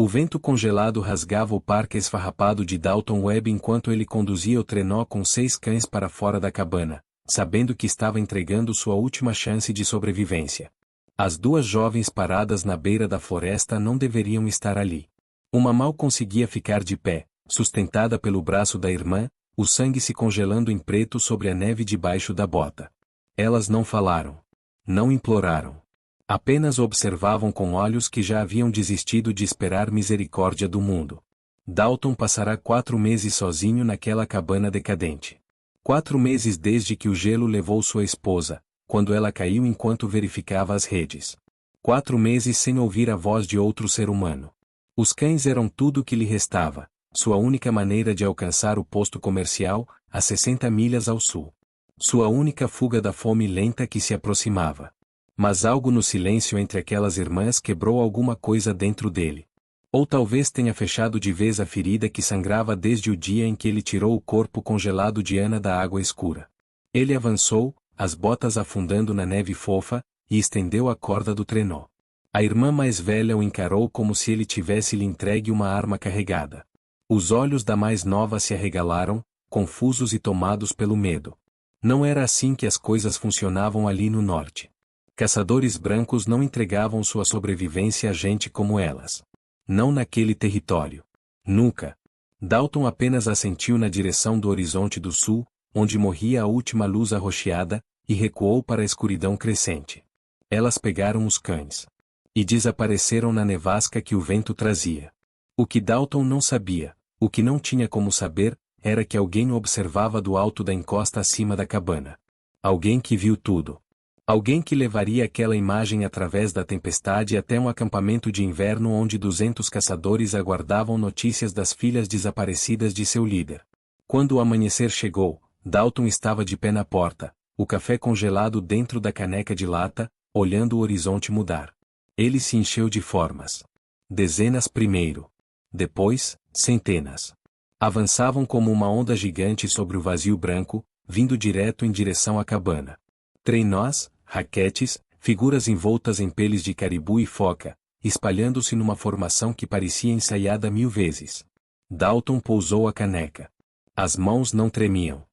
O vento congelado rasgava o parque esfarrapado de Dalton Webb enquanto ele conduzia o trenó com 6 cães para fora da cabana, sabendo que estava entregando sua última chance de sobrevivência. As 2 jovens paradas na beira da floresta não deveriam estar ali. Uma mal conseguia ficar de pé, sustentada pelo braço da irmã, o sangue se congelando em preto sobre a neve debaixo da bota. Elas não falaram. Não imploraram. Apenas observavam com olhos que já haviam desistido de esperar misericórdia do mundo. Dalton passará 4 meses sozinho naquela cabana decadente. 4 meses desde que o gelo levou sua esposa, quando ela caiu enquanto verificava as redes. 4 meses sem ouvir a voz de outro ser humano. Os cães eram tudo o que lhe restava, sua única maneira de alcançar o posto comercial, a 60 milhas ao sul. Sua única fuga da fome lenta que se aproximava. Mas algo no silêncio entre aquelas irmãs quebrou alguma coisa dentro dele. Ou talvez tenha fechado de vez a ferida que sangrava desde o dia em que ele tirou o corpo congelado de Ana da água escura. Ele avançou, as botas afundando na neve fofa, e estendeu a corda do trenó. A irmã mais velha o encarou como se ele tivesse lhe entregue uma arma carregada. Os olhos da mais nova se arregalaram, confusos e tomados pelo medo. Não era assim que as coisas funcionavam ali no norte. Caçadores brancos não entregavam sua sobrevivência a gente como elas. Não naquele território. Nunca. Dalton apenas assentiu na direção do horizonte do sul, onde morria a última luz arroxeada, e recuou para a escuridão crescente. Elas pegaram os cães. E desapareceram na nevasca que o vento trazia. O que Dalton não sabia, o que não tinha como saber, era que alguém o observava do alto da encosta acima da cabana. Alguém que viu tudo. Alguém que levaria aquela imagem através da tempestade até um acampamento de inverno onde 200 caçadores aguardavam notícias das filhas desaparecidas de seu líder. Quando o amanhecer chegou, Dalton estava de pé na porta, o café congelado dentro da caneca de lata, olhando o horizonte mudar. Ele se encheu de formas. Dezenas primeiro. Depois, centenas. Avançavam como uma onda gigante sobre o vazio branco, vindo direto em direção à cabana. Trenós, raquetes, figuras envoltas em peles de caribu e foca, espalhando-se numa formação que parecia ensaiada 1000 vezes. Dalton pousou a caneca. As mãos não tremiam.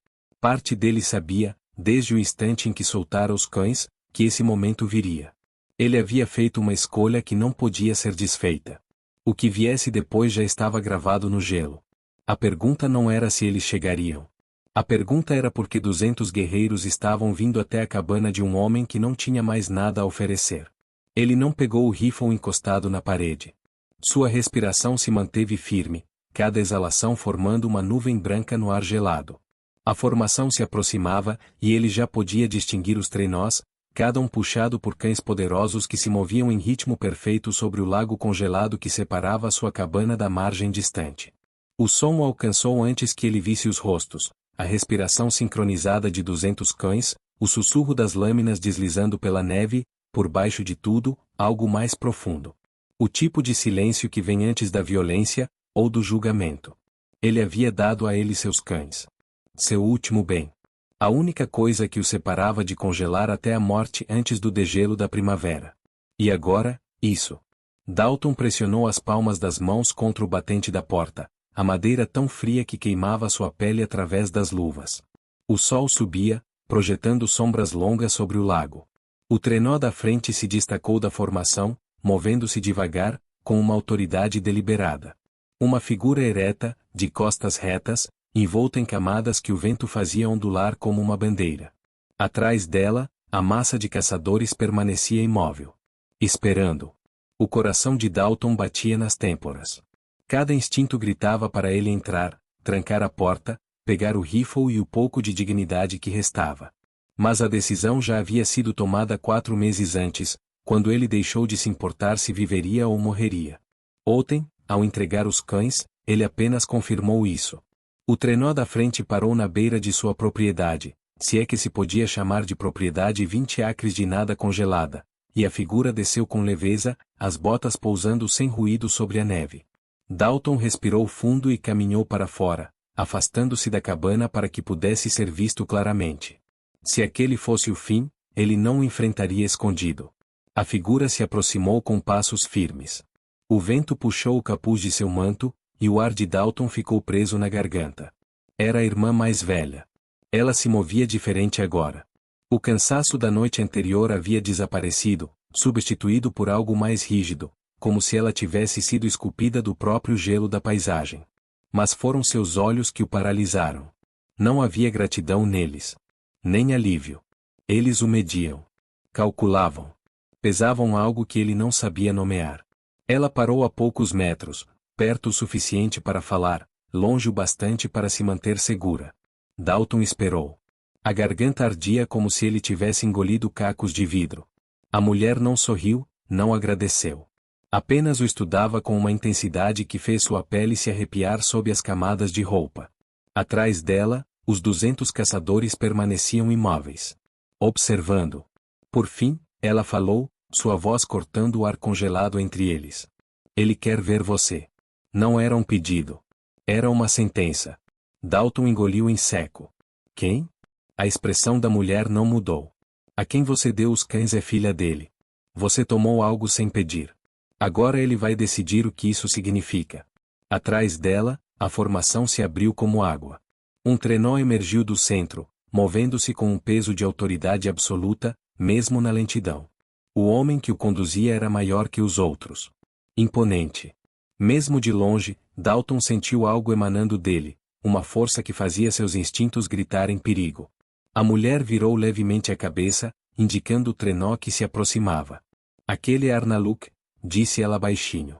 Parte dele sabia, desde o instante em que soltara os cães, que esse momento viria. Ele havia feito uma escolha que não podia ser desfeita. O que viesse depois já estava gravado no gelo. A pergunta não era se eles chegariam. A pergunta era por que 200 guerreiros estavam vindo até a cabana de um homem que não tinha mais nada a oferecer. Ele não pegou o rifle encostado na parede. Sua respiração se manteve firme, cada exalação formando uma nuvem branca no ar gelado. A formação se aproximava, e ele já podia distinguir os trenós, cada um puxado por cães poderosos que se moviam em ritmo perfeito sobre o lago congelado que separava sua cabana da margem distante. O som o alcançou antes que ele visse os rostos. A respiração sincronizada de 200 cães, o sussurro das lâminas deslizando pela neve, por baixo de tudo, algo mais profundo. O tipo de silêncio que vem antes da violência, ou do julgamento. Ele havia dado a ele seus cães. Seu último bem. A única coisa que o separava de congelar até a morte antes do degelo da primavera. E agora, isso. Dalton pressionou as palmas das mãos contra o batente da porta. A madeira tão fria que queimava sua pele através das luvas. O sol subia, projetando sombras longas sobre o lago. O trenó da frente se destacou da formação, movendo-se devagar, com uma autoridade deliberada. Uma figura ereta, de costas retas, envolta em camadas que o vento fazia ondular como uma bandeira. Atrás dela, a massa de caçadores permanecia imóvel. Esperando. O coração de Dalton batia nas têmporas. Cada instinto gritava para ele entrar, trancar a porta, pegar o rifle e o pouco de dignidade que restava. Mas a decisão já havia sido tomada 4 meses antes, quando ele deixou de se importar se viveria ou morreria. Ontem, ao entregar os cães, ele apenas confirmou isso. O trenó da frente parou na beira de sua propriedade, se é que se podia chamar de propriedade 20 acres de nada congelada, e a figura desceu com leveza, as botas pousando sem ruído sobre a neve. Dalton respirou fundo e caminhou para fora, afastando-se da cabana para que pudesse ser visto claramente. Se aquele fosse o fim, ele não o enfrentaria escondido. A figura se aproximou com passos firmes. O vento puxou o capuz de seu manto, e o ar de Dalton ficou preso na garganta. Era a irmã mais velha. Ela se movia diferente agora. O cansaço da noite anterior havia desaparecido, substituído por algo mais rígido, como se ela tivesse sido esculpida do próprio gelo da paisagem. Mas foram seus olhos que o paralisaram. Não havia gratidão neles. Nem alívio. Eles o mediam. Calculavam. Pesavam algo que ele não sabia nomear. Ela parou a poucos metros, perto o suficiente para falar, longe o bastante para se manter segura. Dalton esperou. A garganta ardia como se ele tivesse engolido cacos de vidro. A mulher não sorriu, não agradeceu. Apenas o estudava com uma intensidade que fez sua pele se arrepiar sob as camadas de roupa. Atrás dela, os 200 caçadores permaneciam imóveis. Observando. Por fim, ela falou, sua voz cortando o ar congelado entre eles. Ele quer ver você. Não era um pedido. Era uma sentença. Dalton engoliu em seco. Quem? A expressão da mulher não mudou. A quem você deu os cães é filha dele. Você tomou algo sem pedir. Agora ele vai decidir o que isso significa. Atrás dela, a formação se abriu como água. Um trenó emergiu do centro, movendo-se com um peso de autoridade absoluta, mesmo na lentidão. O homem que o conduzia era maior que os outros. Imponente. Mesmo de longe, Dalton sentiu algo emanando dele, uma força que fazia seus instintos gritar em perigo. A mulher virou levemente a cabeça, indicando o trenó que se aproximava. Aquele é Arnaluk, disse ela baixinho.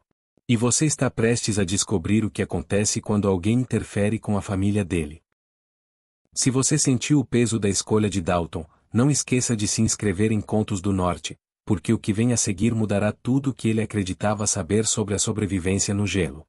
E você está prestes a descobrir o que acontece quando alguém interfere com a família dele. Se você sentiu o peso da escolha de Dalton, não esqueça de se inscrever em Contos do Norte, porque o que vem a seguir mudará tudo o que ele acreditava saber sobre a sobrevivência no gelo.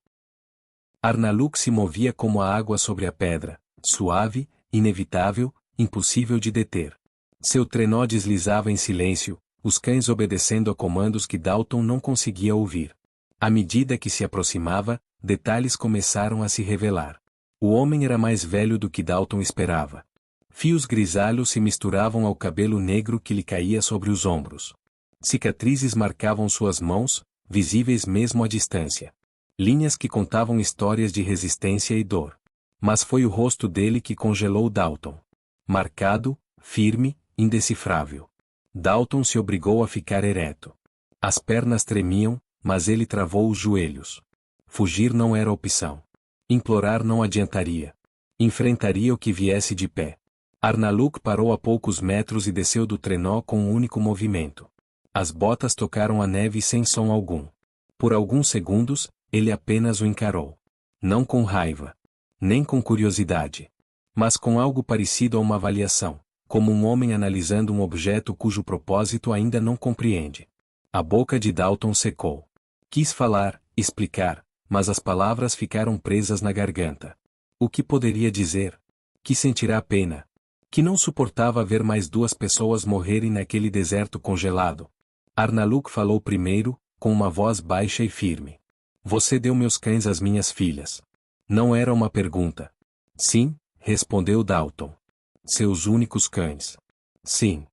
Arnaluk se movia como a água sobre a pedra, suave, inevitável, impossível de deter. Seu trenó deslizava em silêncio, os cães obedecendo a comandos que Dalton não conseguia ouvir. À medida que se aproximava, detalhes começaram a se revelar. O homem era mais velho do que Dalton esperava. Fios grisalhos se misturavam ao cabelo negro que lhe caía sobre os ombros. Cicatrizes marcavam suas mãos, visíveis mesmo à distância. Linhas que contavam histórias de resistência e dor. Mas foi o rosto dele que congelou Dalton. Marcado, firme, indecifrável. Dalton se obrigou a ficar ereto. As pernas tremiam, mas ele travou os joelhos. Fugir não era opção. Implorar não adiantaria. Enfrentaria o que viesse de pé. Arnaluk parou a poucos metros e desceu do trenó com um único movimento. As botas tocaram a neve sem som algum. Por alguns segundos, ele apenas o encarou. Não com raiva. Nem com curiosidade. Mas com algo parecido a uma avaliação, como um homem analisando um objeto cujo propósito ainda não compreende. A boca de Dalton secou. Quis falar, explicar, mas as palavras ficaram presas na garganta. O que poderia dizer? Que sentirá pena. Que não suportava ver mais duas pessoas morrerem naquele deserto congelado. Arnaluk falou primeiro, com uma voz baixa e firme. Você deu meus cães às minhas filhas. Não era uma pergunta. Sim, respondeu Dalton. Seus únicos cães. Sim.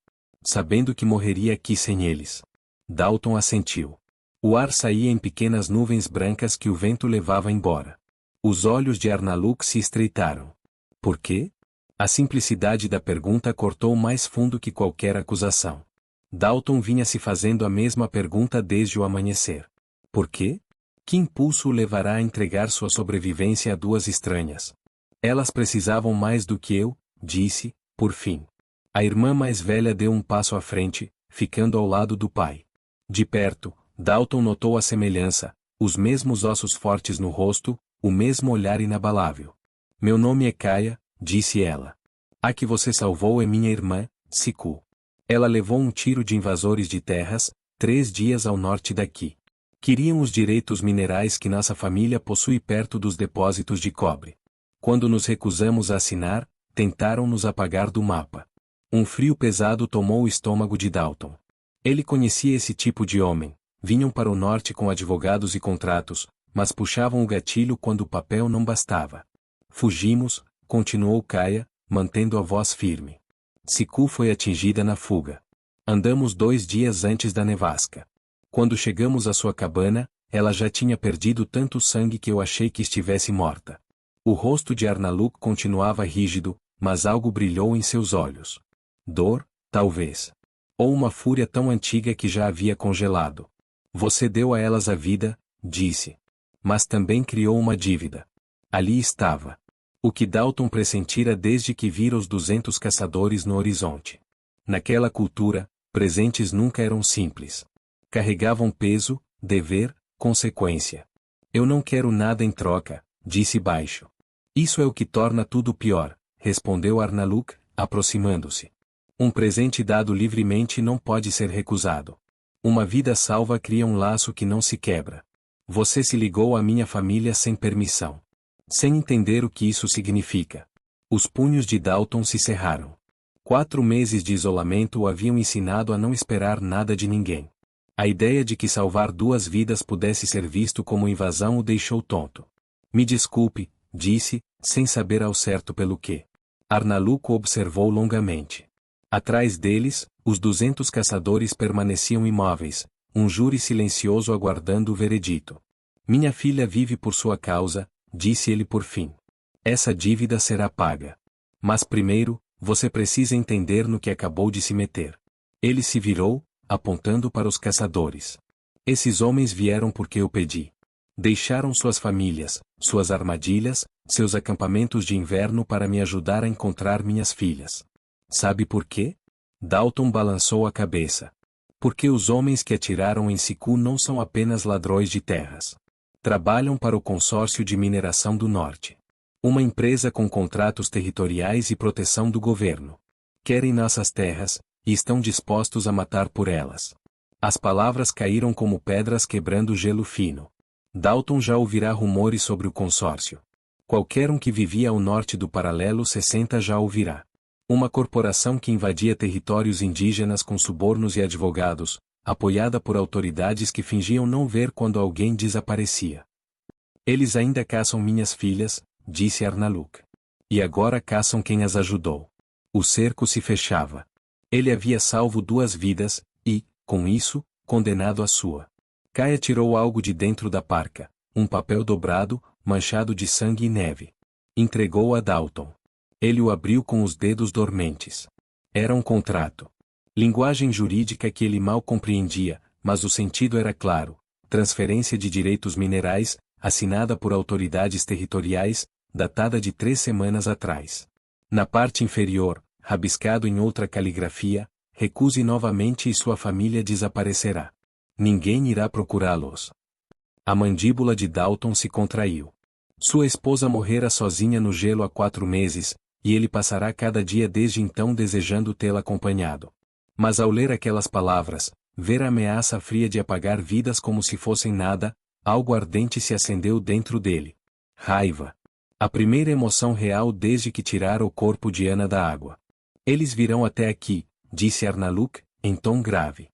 Sabendo que morreria aqui sem eles. Dalton assentiu. O ar saía em pequenas nuvens brancas que o vento levava embora. Os olhos de Arnaluk se estreitaram. Por quê? A simplicidade da pergunta cortou mais fundo que qualquer acusação. Dalton vinha se fazendo a mesma pergunta desde o amanhecer. Por quê? Que impulso o levará a entregar sua sobrevivência a duas estranhas? Elas precisavam mais do que eu, disse, por fim. A irmã mais velha deu um passo à frente, ficando ao lado do pai. De perto, Dalton notou a semelhança, os mesmos ossos fortes no rosto, o mesmo olhar inabalável. Meu nome é Kaia, disse ela. A que você salvou é minha irmã, Siku. Ela levou um tiro de invasores de terras, 3 dias ao norte daqui. Queriam os direitos minerais que nossa família possui perto dos depósitos de cobre. Quando nos recusamos a assinar, tentaram nos apagar do mapa. Um frio pesado tomou o estômago de Dalton. Ele conhecia esse tipo de homem. Vinham para o norte com advogados e contratos, mas puxavam o gatilho quando o papel não bastava. Fugimos, continuou Kaia, mantendo a voz firme. Siku foi atingida na fuga. Andamos 2 dias antes da nevasca. Quando chegamos à sua cabana, ela já tinha perdido tanto sangue que eu achei que estivesse morta. O rosto de Arnaluk continuava rígido, mas algo brilhou em seus olhos. Dor, talvez. Ou uma fúria tão antiga que já havia congelado. Você deu a elas a vida, disse. Mas também criou uma dívida. Ali estava. O que Dalton pressentira desde que vira os 200 caçadores no horizonte. Naquela cultura, presentes nunca eram simples. Carregavam peso, dever, consequência. Eu não quero nada em troca, disse baixo. Isso é o que torna tudo pior, respondeu Arnaluk, aproximando-se. Um presente dado livremente não pode ser recusado. Uma vida salva cria um laço que não se quebra. Você se ligou à minha família sem permissão. Sem entender o que isso significa. Os punhos de Dalton se cerraram. 4 meses de isolamento o haviam ensinado a não esperar nada de ninguém. A ideia de que salvar 2 vidas pudesse ser visto como invasão o deixou tonto. Me desculpe, disse, sem saber ao certo pelo que. Arnaluk o observou longamente. Atrás deles, os 200 caçadores permaneciam imóveis, um júri silencioso aguardando o veredito. Minha filha vive por sua causa, disse ele por fim. Essa dívida será paga. Mas primeiro, você precisa entender no que acabou de se meter. Ele se virou, apontando para os caçadores. Esses homens vieram porque eu pedi. Deixaram suas famílias, suas armadilhas, seus acampamentos de inverno para me ajudar a encontrar minhas filhas. Sabe por quê? Dalton balançou a cabeça. Porque os homens que atiraram em Siku não são apenas ladrões de terras. Trabalham para o Consórcio de Mineração do Norte. Uma empresa com contratos territoriais e proteção do governo. Querem nossas terras, e estão dispostos a matar por elas. As palavras caíram como pedras quebrando gelo fino. Dalton já ouvirá rumores sobre o consórcio. Qualquer um que vivia ao norte do paralelo 60 já ouvirá. Uma corporação que invadia territórios indígenas com subornos e advogados, apoiada por autoridades que fingiam não ver quando alguém desaparecia. Eles ainda caçam minhas filhas, disse Arnaluk. E agora caçam quem as ajudou. O cerco se fechava. Ele havia salvo 2 vidas, e, com isso, condenado a sua. Kaia tirou algo de dentro da parca, um papel dobrado, manchado de sangue e neve. Entregou a Dalton. Ele o abriu com os dedos dormentes. Era um contrato. Linguagem jurídica que ele mal compreendia, mas o sentido era claro. Transferência de direitos minerais, assinada por autoridades territoriais, datada de 3 semanas atrás. Na parte inferior, rabiscado em outra caligrafia, recuse novamente e sua família desaparecerá. Ninguém irá procurá-los. A mandíbula de Dalton se contraiu. Sua esposa morrera sozinha no gelo há 4 meses, e ele passará cada dia desde então desejando tê-la acompanhado. Mas ao ler aquelas palavras, ver a ameaça fria de apagar vidas como se fossem nada, algo ardente se acendeu dentro dele. Raiva. A primeira emoção real desde que tirara o corpo de Ana da água. Eles virão até aqui, disse Arnaluk, em tom grave.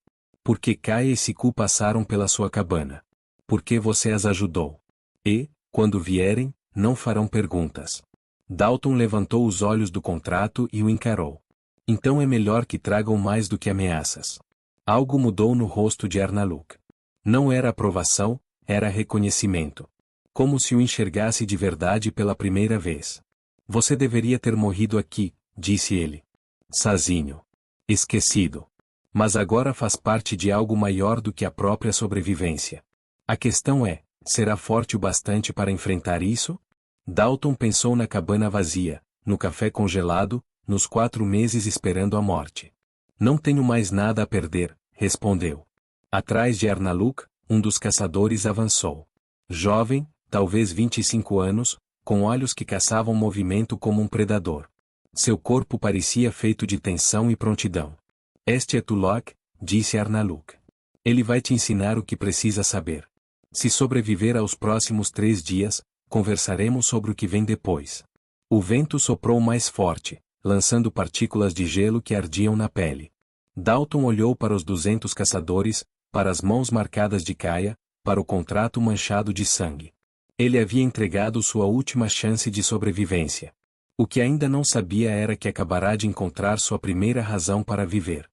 Porque Kaia e Siku passaram pela sua cabana. Porque você as ajudou. E, quando vierem, não farão perguntas. Dalton levantou os olhos do contrato e o encarou. Então é melhor que tragam mais do que ameaças. Algo mudou no rosto de Arnaluk. Não era aprovação, era reconhecimento. Como se o enxergasse de verdade pela primeira vez. Você deveria ter morrido aqui, disse ele. Sozinho. Esquecido. Mas agora faz parte de algo maior do que a própria sobrevivência. A questão é, será forte o bastante para enfrentar isso? Dalton pensou na cabana vazia, no café congelado, nos 4 meses esperando a morte. Não tenho mais nada a perder, respondeu. Atrás de Arnaluk, um dos caçadores avançou. Jovem, talvez 25 anos, com olhos que caçavam movimento como um predador. Seu corpo parecia feito de tensão e prontidão. Este é Tulok, disse Arnaluk. Ele vai te ensinar o que precisa saber. Se sobreviver aos próximos 3 dias, conversaremos sobre o que vem depois. O vento soprou mais forte, lançando partículas de gelo que ardiam na pele. Dalton olhou para os 200 caçadores, para as mãos marcadas de Kaia, para o contrato manchado de sangue. Ele havia entregado sua última chance de sobrevivência. O que ainda não sabia era que acabará de encontrar sua primeira razão para viver.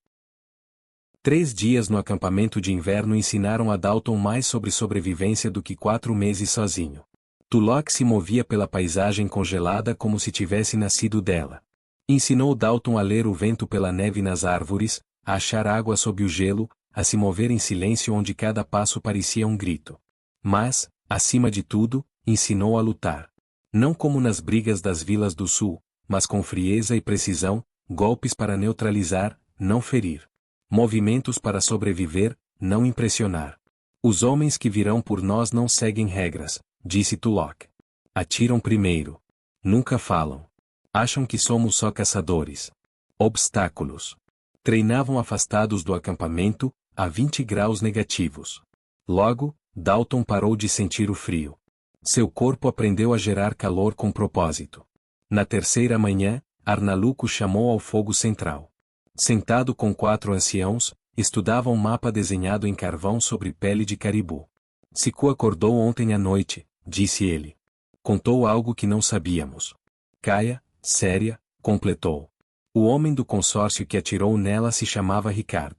3 dias no acampamento de inverno ensinaram a Dalton mais sobre sobrevivência do que 4 meses sozinho. Tulloch se movia pela paisagem congelada como se tivesse nascido dela. Ensinou Dalton a ler o vento pela neve nas árvores, a achar água sob o gelo, a se mover em silêncio onde cada passo parecia um grito. Mas, acima de tudo, ensinou a lutar. Não como nas brigas das vilas do sul, mas com frieza e precisão, golpes para neutralizar, não ferir. Movimentos para sobreviver, não impressionar. Os homens que virão por nós não seguem regras, disse Tulloch. Atiram primeiro. Nunca falam. Acham que somos só caçadores. Obstáculos. Treinavam afastados do acampamento, a 20 graus negativos. Logo, Dalton parou de sentir o frio. Seu corpo aprendeu a gerar calor com propósito. Na terceira manhã, Arnaluk o chamou ao fogo central. Sentado com 4 anciãos, estudava um mapa desenhado em carvão sobre pele de caribu. Siku acordou ontem à noite, disse ele. Contou algo que não sabíamos. Kaia, séria, completou. O homem do consórcio que atirou nela se chamava Ricard.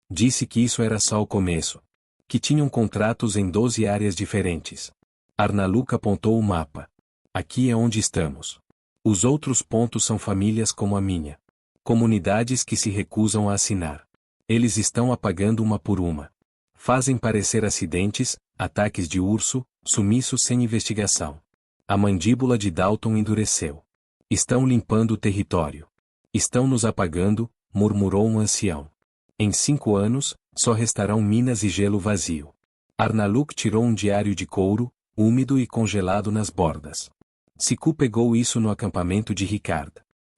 Disse que isso era só o começo. Que tinham contratos em 12 áreas diferentes. Arnaluk apontou o mapa. Aqui é onde estamos. Os outros pontos são famílias como a minha. Comunidades que se recusam a assinar. Eles estão apagando uma por uma. Fazem parecer acidentes, ataques de urso, sumiços sem investigação. A mandíbula de Dalton endureceu. Estão limpando o território. Estão nos apagando, murmurou um ancião. Em 5 anos, só restarão minas e gelo vazio. Arnaluk tirou um diário de couro, úmido e congelado nas bordas. Siku pegou isso no acampamento de Ricard.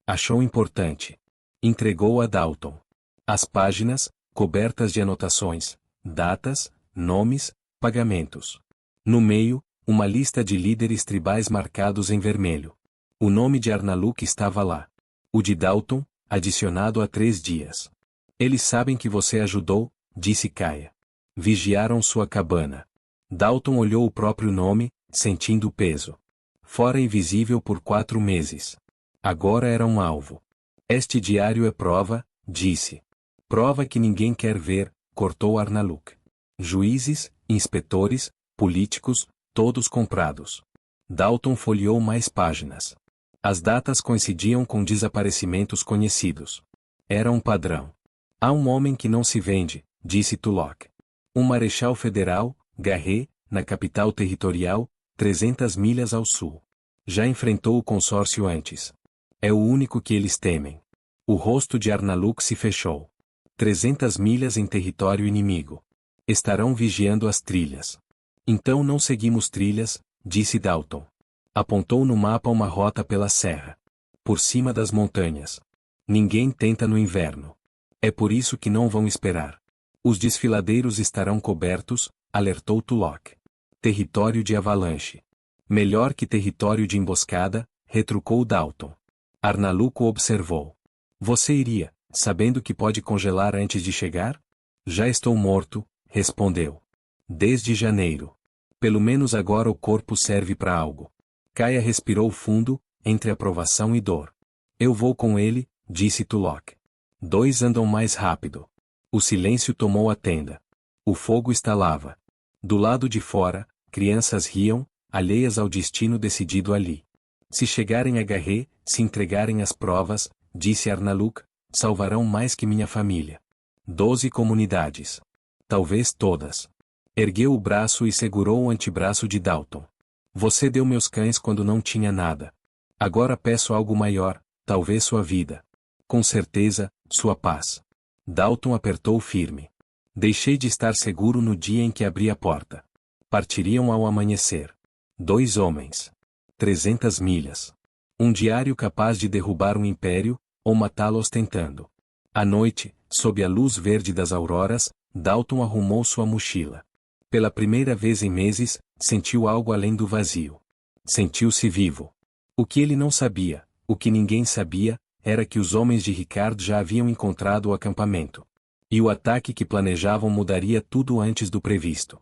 Achou importante. Entregou a Dalton. As páginas, cobertas de anotações, datas, nomes, pagamentos. No meio, uma lista de líderes tribais marcados em vermelho. O nome de Arnaluk estava lá. O de Dalton, adicionado há 3 dias. Eles sabem que você ajudou, disse Kaia. Vigiaram sua cabana. Dalton olhou o próprio nome, sentindo o peso. Fora invisível por 4 meses. Agora era um alvo. Este diário é prova, disse. Prova que ninguém quer ver, cortou Arnaluk. Juízes, inspetores, políticos, todos comprados. Dalton folheou mais páginas. As datas coincidiam com desaparecimentos conhecidos. Era um padrão. Há um homem que não se vende, disse Tulloch. Um marechal federal, Garret, na capital territorial, 300 milhas ao sul. Já enfrentou o consórcio antes. É o único que eles temem. O rosto de Arnaluk se fechou. 300 milhas em território inimigo. Estarão vigiando as trilhas. Então não seguimos trilhas, disse Dalton. Apontou no mapa uma rota pela serra. Por cima das montanhas. Ninguém tenta no inverno. É por isso que não vão esperar. Os desfiladeiros estarão cobertos, alertou Tulloch. Território de avalanche. Melhor que território de emboscada, retrucou Dalton. Arnaluk o observou. Você iria, sabendo que pode congelar antes de chegar? Já estou morto, respondeu. Desde janeiro. Pelo menos agora o corpo serve para algo. Kaia respirou fundo, entre aprovação e dor. Eu vou com ele, disse Tulloch. 2 andam mais rápido. O silêncio tomou a tenda. O fogo estalava. Do lado de fora, crianças riam, alheias ao destino decidido ali. Se chegarem a Garret, se entregarem às provas, disse Arnaluk, salvarão mais que minha família. 12 comunidades. Talvez todas. Ergueu o braço e segurou o antebraço de Dalton. Você deu meus cães quando não tinha nada. Agora peço algo maior, talvez sua vida. Com certeza, sua paz. Dalton apertou firme. Deixei de estar seguro no dia em que abri a porta. Partiriam ao amanhecer. 2 homens. 300 milhas. Um diário capaz de derrubar um império, ou matá-lo ostentando. À noite, sob a luz verde das auroras, Dalton arrumou sua mochila. Pela primeira vez em meses, sentiu algo além do vazio. Sentiu-se vivo. O que ele não sabia, o que ninguém sabia, era que os homens de Ricard já haviam encontrado o acampamento. E o ataque que planejavam mudaria tudo antes do previsto.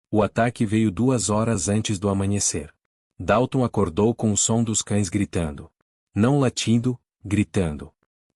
O ataque veio 2 horas antes do amanhecer. Dalton acordou com o som dos cães gritando. Não latindo, gritando.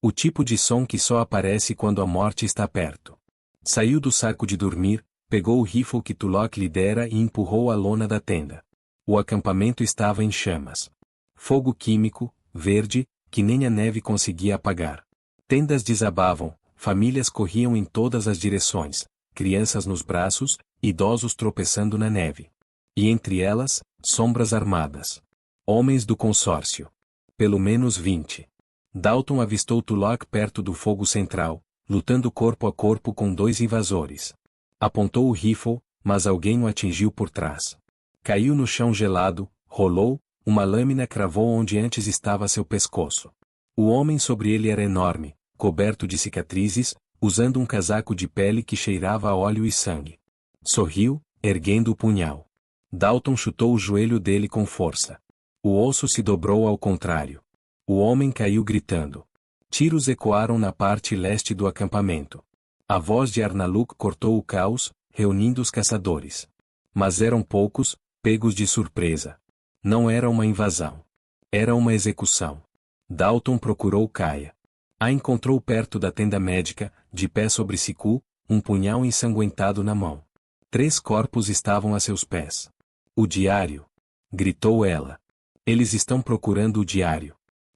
O tipo de som que só aparece quando a morte está perto. Saiu do saco de dormir, pegou o rifle que Tulok lhe dera e empurrou a lona da tenda. O acampamento estava em chamas. Fogo químico, verde, que nem a neve conseguia apagar. Tendas desabavam, famílias corriam em todas as direções, crianças nos braços, idosos tropeçando na neve. E entre elas, sombras armadas. Homens do consórcio. Pelo menos 20. Dalton avistou Tulok perto do fogo central, lutando corpo a corpo com 2 invasores. Apontou o rifle, mas alguém o atingiu por trás. Caiu no chão gelado, rolou, uma lâmina cravou onde antes estava seu pescoço. O homem sobre ele era enorme, coberto de cicatrizes, usando um casaco de pele que cheirava a óleo e sangue. Sorriu, erguendo o punhal. Dalton chutou o joelho dele com força. O osso se dobrou ao contrário. O homem caiu gritando. Tiros ecoaram na parte leste do acampamento. A voz de Arnaluk cortou o caos, reunindo os caçadores. Mas eram poucos, pegos de surpresa. Não era uma invasão. Era uma execução. Dalton procurou Kaia. A encontrou perto da tenda médica, de pé sobre Siku, um punhal ensanguentado na mão. 3 corpos estavam a seus pés. O diário! Gritou ela. Eles estão procurando o diário.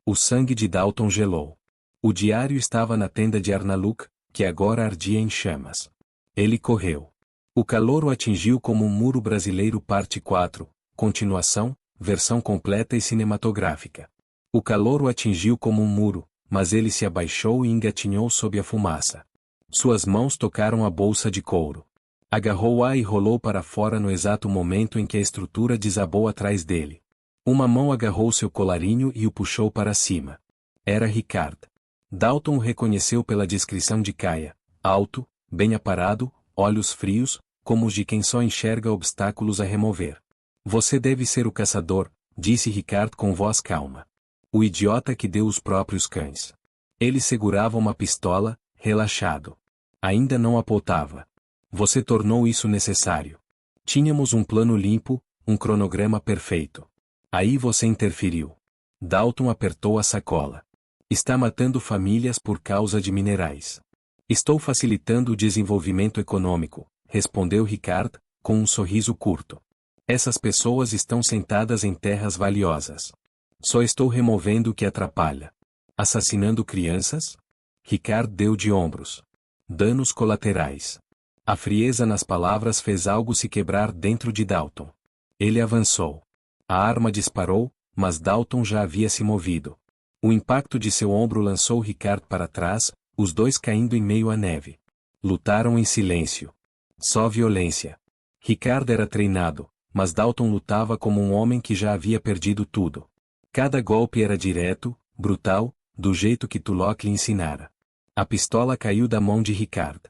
O sangue de Dalton gelou. O diário estava na tenda de Arnaluk, que agora ardia em chamas. Ele correu. O calor o atingiu como um muro brasileiro parte 4, continuação, versão completa e cinematográfica. O calor o atingiu como um muro, mas ele se abaixou e engatinhou sob a fumaça. Suas mãos tocaram a bolsa de couro. Agarrou-a e rolou para fora no exato momento em que a estrutura desabou atrás dele. Uma mão agarrou seu colarinho e o puxou para cima. Era Ricard. Dalton o reconheceu pela descrição de Kaia, alto, bem aparado, olhos frios, como os de quem só enxerga obstáculos a remover. Você deve ser o caçador, disse Ricard com voz calma. O idiota que deu os próprios cães. Ele segurava uma pistola, relaxado. Ainda não apontava. Você tornou isso necessário. Tínhamos um plano limpo, um cronograma perfeito. Aí você interferiu. Dalton apertou a sacola. Está matando famílias por causa de minerais. Estou facilitando o desenvolvimento econômico, respondeu Ricard, com um sorriso curto. Essas pessoas estão sentadas em terras valiosas. Só estou removendo o que atrapalha. Assassinando crianças? Ricard deu de ombros. Danos colaterais. A frieza nas palavras fez algo se quebrar dentro de Dalton. Ele avançou. A arma disparou, mas Dalton já havia se movido. O impacto de seu ombro lançou Ricard para trás, os dois caindo em meio à neve. Lutaram em silêncio. Só violência. Ricard era treinado, mas Dalton lutava como um homem que já havia perdido tudo. Cada golpe era direto, brutal, do jeito que Tulok lhe ensinara. A pistola caiu da mão de Ricard.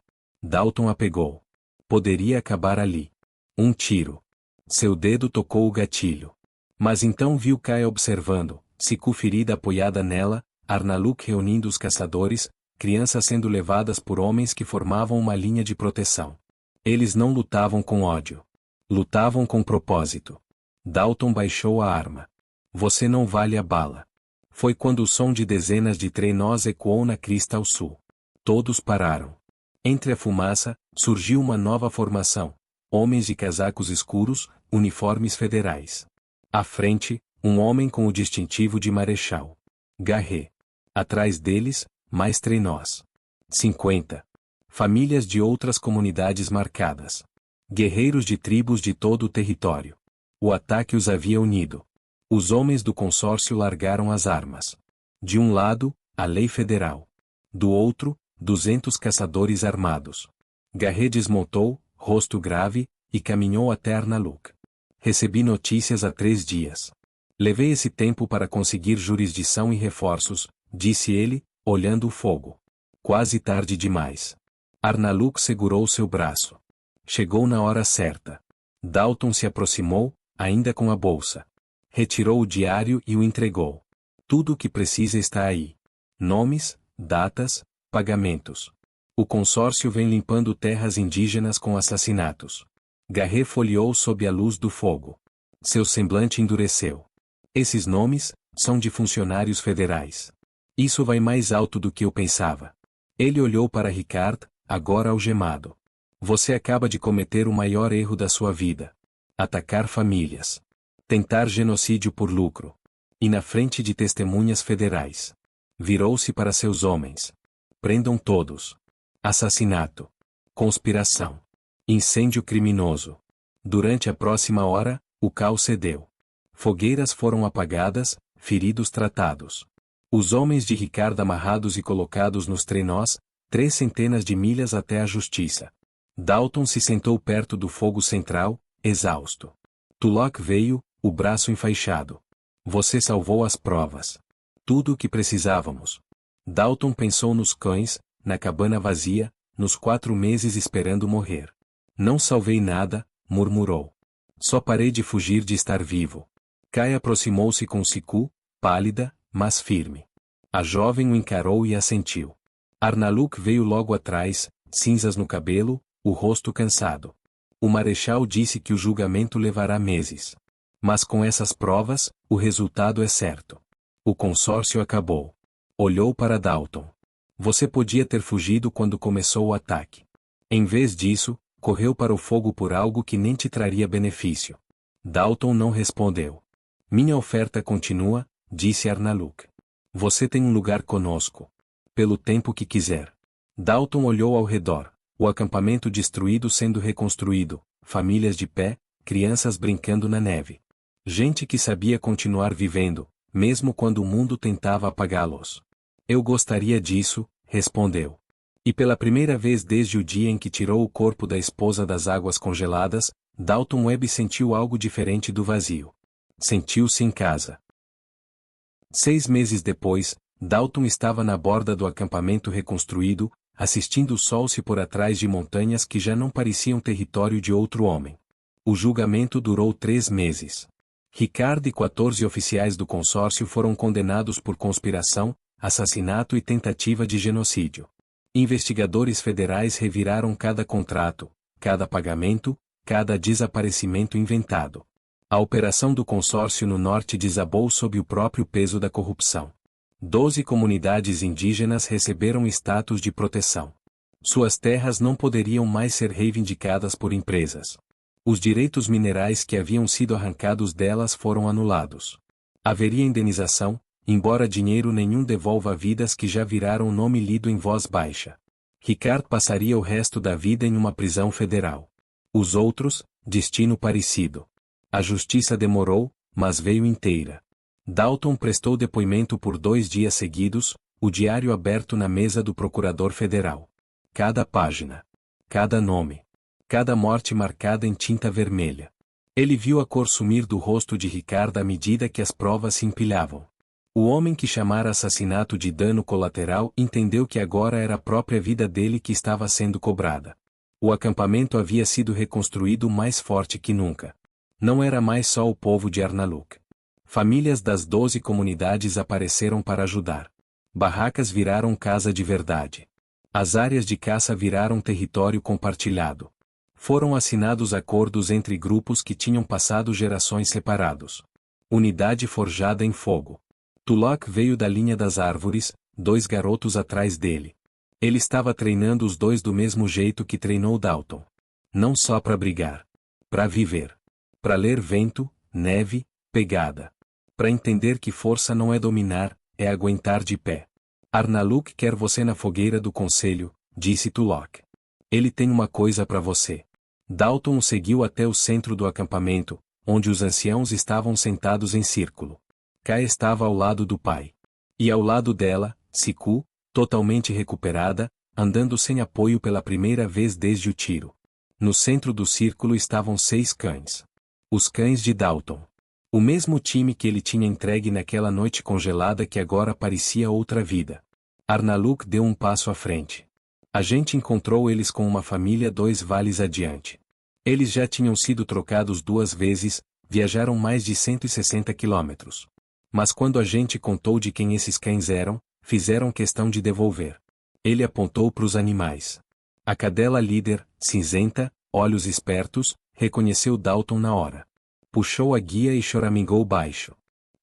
Dalton a pegou. Poderia acabar ali. Um tiro. Seu dedo tocou o gatilho. Mas então viu Kaia observando, Siku ferida apoiada nela, Arnaluk reunindo os caçadores, crianças sendo levadas por homens que formavam uma linha de proteção. Eles não lutavam com ódio. Lutavam com propósito. Dalton baixou a arma. Você não vale a bala. Foi quando o som de dezenas de trenós ecoou na crista ao sul. Todos pararam. Entre a fumaça, surgiu uma nova formação. Homens de casacos escuros, uniformes federais. À frente, um homem com o distintivo de marechal. Garret. Atrás deles, mais trenós. 50. Famílias de outras comunidades marcadas. Guerreiros de tribos de todo o território. O ataque os havia unido. Os homens do consórcio largaram as armas. De um lado, a lei federal. Do outro, 200 caçadores armados. Garret desmontou, rosto grave, e caminhou até Arnaluk. Recebi notícias há 3 dias. Levei esse tempo para conseguir jurisdição e reforços, disse ele, olhando o fogo. Quase tarde demais. Arnaluk segurou seu braço. Chegou na hora certa. Dalton se aproximou, ainda com a bolsa. Retirou o diário e o entregou. Tudo o que precisa está aí. Nomes, datas, pagamentos. O consórcio vem limpando terras indígenas com assassinatos. Garret folheou sob a luz do fogo. Seu semblante endureceu. Esses nomes são de funcionários federais. Isso vai mais alto do que eu pensava. Ele olhou para Ricard, agora algemado. Você acaba de cometer o maior erro da sua vida. Atacar famílias. Tentar genocídio por lucro. E na frente de testemunhas federais. Virou-se para seus homens. Prendam todos. Assassinato. Conspiração. Incêndio criminoso. Durante a próxima hora, o caos cedeu. Fogueiras foram apagadas, feridos tratados. Os homens de Ricard amarrados e colocados nos trenós, 300 de milhas até a justiça. Dalton se sentou perto do fogo central, exausto. Tulloch veio, o braço enfaixado. Você salvou as provas. Tudo o que precisávamos. Dalton pensou nos cães, na cabana vazia, nos 4 meses esperando morrer. Não salvei nada, murmurou. Só parei de fugir de estar vivo. Kai aproximou-se com Siku, pálida, mas firme. A jovem o encarou e assentiu. Arnaluk veio logo atrás, cinzas no cabelo, o rosto cansado. O marechal disse que o julgamento levará meses. Mas com essas provas, o resultado é certo. O consórcio acabou. Olhou para Dalton. Você podia ter fugido quando começou o ataque. Em vez disso, correu para o fogo por algo que nem te traria benefício. Dalton não respondeu. Minha oferta continua, disse Arnaluk. Você tem um lugar conosco. Pelo tempo que quiser. Dalton olhou ao redor. O acampamento destruído sendo reconstruído, famílias de pé, crianças brincando na neve. Gente que sabia continuar vivendo, mesmo quando o mundo tentava apagá-los. Eu gostaria disso, respondeu. E pela primeira vez desde o dia em que tirou o corpo da esposa das águas congeladas, Dalton Webb sentiu algo diferente do vazio. Sentiu-se em casa. 6 meses depois, Dalton estava na borda do acampamento reconstruído, assistindo o sol se pôr atrás de montanhas que já não pareciam território de outro homem. O julgamento durou 3 meses. Ricard e 14 oficiais do consórcio foram condenados por conspiração, assassinato e tentativa de genocídio. Investigadores federais reviraram cada contrato, cada pagamento, cada desaparecimento inventado. A operação do consórcio no norte desabou sob o próprio peso da corrupção. 12 comunidades indígenas receberam status de proteção. Suas terras não poderiam mais ser reivindicadas por empresas. Os direitos minerais que haviam sido arrancados delas foram anulados. Haveria indenização, embora dinheiro nenhum devolva vidas que já viraram nome lido em voz baixa. Ricard passaria o resto da vida em uma prisão federal. Os outros, destino parecido. A justiça demorou, mas veio inteira. Dalton prestou depoimento por 2 dias seguidos, o diário aberto na mesa do procurador federal. Cada página. Cada nome. Cada morte marcada em tinta vermelha. Ele viu a cor sumir do rosto de Ricard à medida que as provas se empilhavam. O homem que chamara assassinato de dano colateral entendeu que agora era a própria vida dele que estava sendo cobrada. O acampamento havia sido reconstruído mais forte que nunca. Não era mais só o povo de Arnaluk. Famílias das 12 comunidades apareceram para ajudar. Barracas viraram casa de verdade. As áreas de caça viraram território compartilhado. Foram assinados acordos entre grupos que tinham passado gerações separados. Unidade forjada em fogo. Tulloch veio da linha das árvores, 2 garotos atrás dele. Ele estava treinando os 2 do mesmo jeito que treinou Dalton. Não só para brigar. Para viver. Para ler vento, neve, pegada. Para entender que força não é dominar, é aguentar de pé. Arnaluk quer você na fogueira do conselho, disse Tulloch. Ele tem uma coisa para você. Dalton o seguiu até o centro do acampamento, onde os anciãos estavam sentados em círculo. Kai estava ao lado do pai. E ao lado dela, Siku, totalmente recuperada, andando sem apoio pela primeira vez desde o tiro. No centro do círculo estavam 6 cães. Os cães de Dalton. O mesmo time que ele tinha entregue naquela noite congelada que agora parecia outra vida. Arnaluk deu um passo à frente. A gente encontrou eles com uma família 2 vales adiante. Eles já tinham sido trocados 2 vezes, viajaram mais de 160 quilômetros. Mas quando a gente contou de quem esses cães eram, fizeram questão de devolver. Ele apontou para os animais. A cadela líder, cinzenta, olhos espertos, reconheceu Dalton na hora. Puxou a guia e choramingou baixo.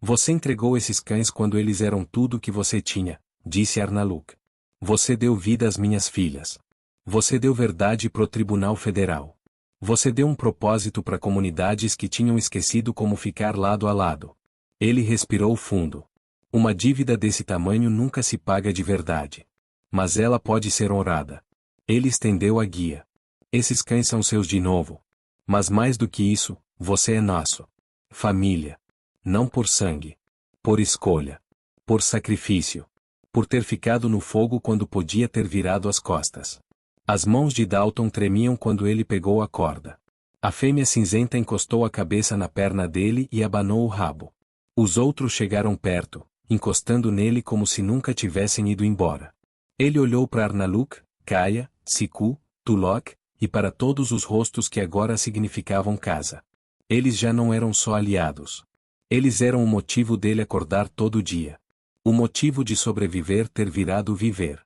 Você entregou esses cães quando eles eram tudo o que você tinha, disse Arnaluk. Você deu vida às minhas filhas. Você deu verdade pro Tribunal Federal. Você deu um propósito para comunidades que tinham esquecido como ficar lado a lado. Ele respirou fundo. Uma dívida desse tamanho nunca se paga de verdade. Mas ela pode ser honrada. Ele estendeu a guia. Esses cães são seus de novo. Mas mais do que isso, você é nosso. Família. Não por sangue. Por escolha. Por sacrifício. Por ter ficado no fogo quando podia ter virado as costas. As mãos de Dalton tremiam quando ele pegou a corda. A fêmea cinzenta encostou a cabeça na perna dele e abanou o rabo. Os outros chegaram perto, encostando nele como se nunca tivessem ido embora. Ele olhou para Arnaluk, Kaya, Siku, Tulok, e para todos os rostos que agora significavam casa. Eles já não eram só aliados. Eles eram o motivo dele acordar todo dia. O motivo de sobreviver ter virado viver.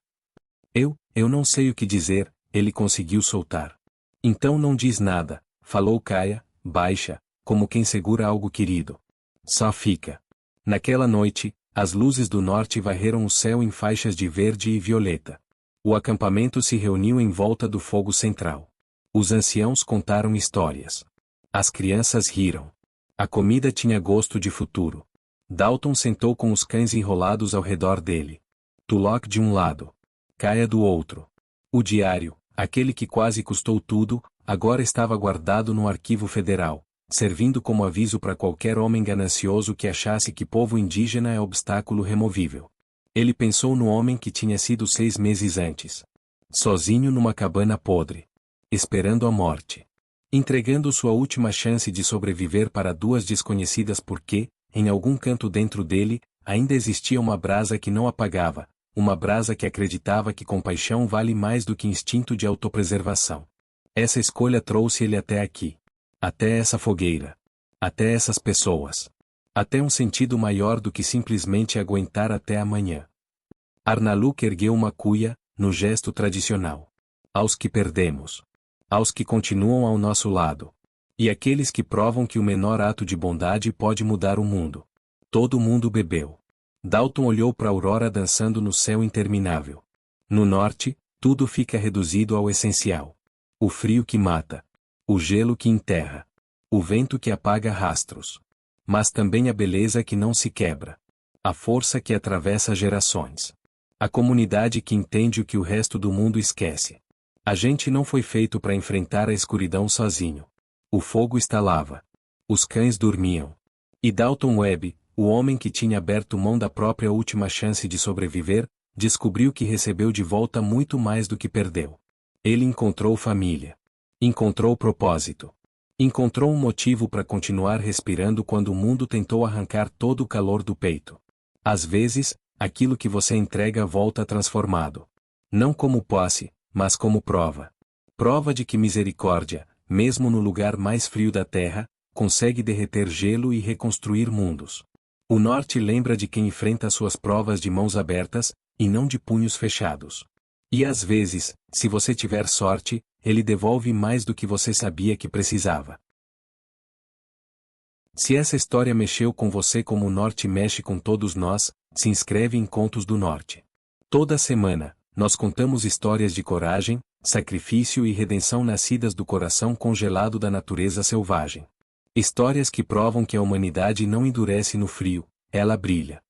Eu não sei o que dizer, ele conseguiu soltar. Então não diz nada, falou Kaya, baixa, como quem segura algo querido. Só fica. Naquela noite, as luzes do norte varreram o céu em faixas de verde e violeta. O acampamento se reuniu em volta do fogo central. Os anciãos contaram histórias. As crianças riram. A comida tinha gosto de futuro. Dalton sentou com os cães enrolados ao redor dele. Tulok de um lado. Kaya do outro. O diário, aquele que quase custou tudo, agora estava guardado no arquivo federal, servindo como aviso para qualquer homem ganancioso que achasse que povo indígena é obstáculo removível. Ele pensou no homem que tinha sido 6 meses antes. Sozinho numa cabana podre. Esperando a morte. Entregando sua última chance de sobreviver para 2 desconhecidas porque, em algum canto dentro dele, ainda existia uma brasa que não apagava, uma brasa que acreditava que compaixão vale mais do que instinto de autopreservação. Essa escolha trouxe ele até aqui. Até essa fogueira. Até essas pessoas. Até um sentido maior do que simplesmente aguentar até amanhã. Arnaluk ergueu uma cuia, no gesto tradicional. Aos que perdemos. Aos que continuam ao nosso lado. E aqueles que provam que o menor ato de bondade pode mudar o mundo. Todo mundo bebeu. Dalton olhou para a aurora dançando no céu interminável. No norte, tudo fica reduzido ao essencial. O frio que mata. O gelo que enterra. O vento que apaga rastros. Mas também a beleza que não se quebra. A força que atravessa gerações. A comunidade que entende o que o resto do mundo esquece. A gente não foi feito para enfrentar a escuridão sozinho. O fogo estalava. Os cães dormiam. E Dalton Webb, o homem que tinha aberto mão da própria última chance de sobreviver, descobriu que recebeu de volta muito mais do que perdeu. Ele encontrou família. Encontrou propósito. Encontrou um motivo para continuar respirando quando o mundo tentou arrancar todo o calor do peito. Às vezes, aquilo que você entrega volta transformado. Não como posse, mas como prova. Prova de que misericórdia, mesmo no lugar mais frio da terra, consegue derreter gelo e reconstruir mundos. O norte lembra de quem enfrenta suas provas de mãos abertas, e não de punhos fechados. E às vezes, se você tiver sorte, ele devolve mais do que você sabia que precisava. Se essa história mexeu com você como o norte mexe com todos nós, se inscreve em Contos do Norte. Toda semana, nós contamos histórias de coragem, sacrifício e redenção nascidas do coração congelado da natureza selvagem. Histórias que provam que a humanidade não endurece no frio, ela brilha.